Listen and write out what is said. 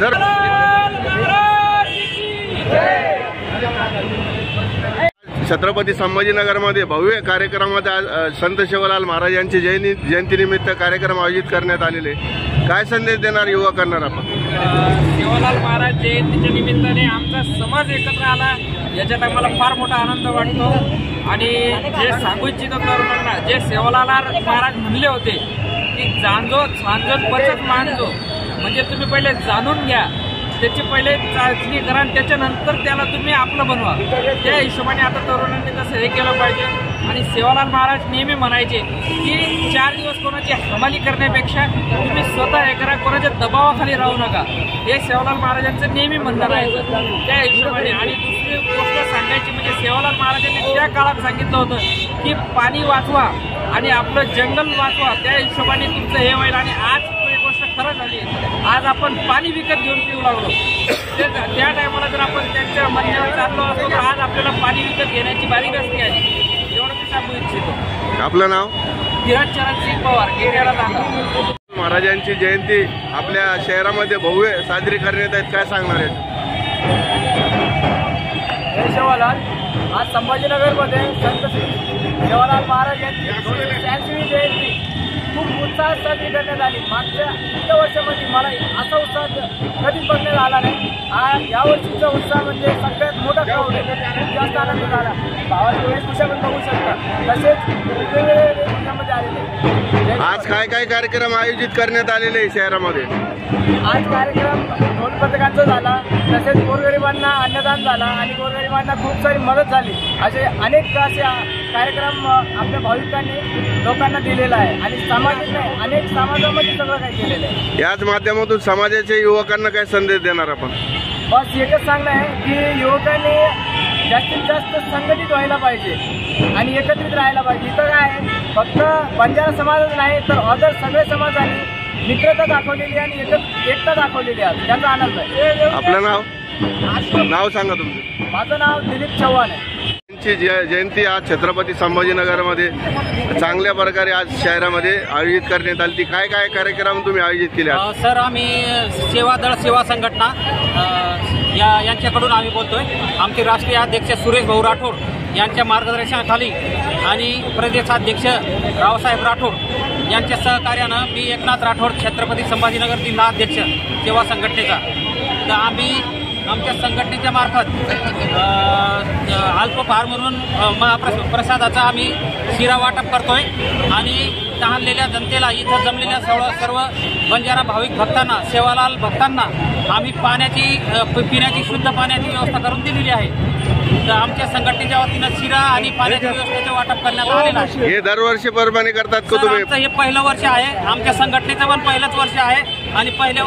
Sir Chhatrapati संभाजीनगरमध्ये भव्य कार्यक्रमात संत सेवालाल महाराज यांची जयंतीनिमित्त कार्यक्रम आयोजित करण्यात आलेले, काय संदेश देणार युवकांना आपण? सेवालाल महाराज जयंतीच्या निमित्ताने आमचा समाज एकत्र आला, याच्यात आम्हाला फार मोठा आनंद वाटतो। आणि जे सांगू इच्छितो तरुणांना, जे सेवालाल महाराज म्हणले होते की जाणजो छानजो बचत मानजो, म्हणजे तुम्ही पहिले जाणून घ्या, त्याची पहिले चाचणी करा आणि त्याच्यानंतर त्याला तुम्ही आपलं बनवा। त्या हिशोबाने आता तरुणांनी तसं हे केलं पाहिजे। आणि सेवालाल महाराज नेहमी म्हणायचे की 4 दिवस कोणाची हमाली करण्यापेक्षा तुम्ही स्वतः हे करा, कोणाच्या दबावाखाली राहू नका, हे सेवालाल महाराजांचं नेहमी म्हणणं राहायचं त्या हिशोबाने। आणि दुसरी गोष्ट सांगायची म्हणजे सेवालाल महाराजांनी त्या काळात सांगितलं होतं की पाणी वाचवा आणि आपलं जंगल वाचवा, त्या हिशोबाने तुमचं हे होईल। आणि आज खरं झाली, आज आपण पाणी विकत घेऊन पिऊ लागलो। त्या टायमाला जर आपण त्यांच्या म्हणण्यावर चाललो असतो तर आज आपल्याला पाणी विकत घेण्याची बारी नसती आली। एवढं मी सांगू इच्छितो। आपलं नाव? धीरज चरणसिंग पवार, गेरेला तांडा। महाराजांची जयंती आपल्या शहरामध्ये भव्य साजरी करण्यात आहेत, काय सांगणार आहेत? सेवालाल, आज संभाजीनगरमध्ये संत सेवालाल महाराज यांची 286वी जयंती खूप उत्साहात साजरी करण्यात आली। मागच्या इतक्या वर्षामध्ये मला असा उत्साह कधीच बघण्यात आला नाही। यावर्षीचा उत्साह म्हणजे सगळ्यात मोठा क्राऊड आहे, खूप जास्त आनंद झाला। भावाची वेशभूषा पण बघू शकता, तसेच वेगवेगळे वेशभूषामध्ये आलेले। आज काय काय कार्यक्रम आयोजित करण्यात आलेले आहे शहरामध्ये? आज कार्यक्रम ढोल पथकांचा झाला, तसेच गोरगरिबांना अन्नदान झाला आणि गोरगरिबांना खूप सारी मदत झाली। असे अनेक असे कार्यक्रम आपल्या भाविकांनी लोकांना दिलेला आहे आणि सामाजिक नाही, अनेक समाजामध्ये सगळं काही केलेलं आहे। याच माध्यमातून समाजाच्या युवकांना काय संदेश देणार आपण? बस एकच सांगणं आहे की युवकांनी जास्तीत जास्त संघटित व्हायला पाहिजे आणि एकत्रित राहायला पाहिजे। इथं काय आहे, फक्त बंजारा समाजच नाही तर अदर सगळे समाजाने मित्रता दाखवलेली आणि एकता दाखवलेली आहे, त्याचा आनंद आहे। आपलं नाव सांगा तुमचं? माझं नाव दिलीप चव्हाण आहे। जयंती आज छत्रपती संभाजीनगरमध्ये चांगल्या प्रकारे आज शहरामध्ये आयोजित करण्यात आली, ती काय काय कार्यक्रम तुम्ही आयोजित केले? सर, आम्ही सेवादळ सेवा संघटना यांच्याकडून आम्ही बोलतोय। आमचे राष्ट्रीय अध्यक्ष सुरेश भाऊ राठोड यांच्या मार्गदर्शनाखाली आणि प्रदेशाध्यक्ष रावसाहेब राठोड यांच्या सहकार्यानं मी एकनाथ राठोड छत्रपती संभाजीनगर जिल्हा अध्यक्ष सेवा संघटनेचा, तर आम्ही आमच्या संघटनेच्या मार्फत अल्पहार म्हणून महाप्रसादाचा आम्ही शिरा वाटप करतोय आणि तहानलेल्या जनतेला, इथं जमलेल्या सर्व बंजारा भाविक भक्तांना, सेवालाल भक्तांना आम्ही पिण्याची शुद्ध पाण्याची व्यवस्था करून दिलेली आहे। तर आमच्या संघटनेच्या वतीनं शिरा आणि पाण्याच्या व्यवस्थेचं वाटप करण्यात आलेलं आहे। हे दरवर्षी परवाने करतात का तुम्ही? हे पहिलं वर्ष आहे, आमच्या संघटनेचं पण पहिलंच वर्ष आहे आणि पहिल्या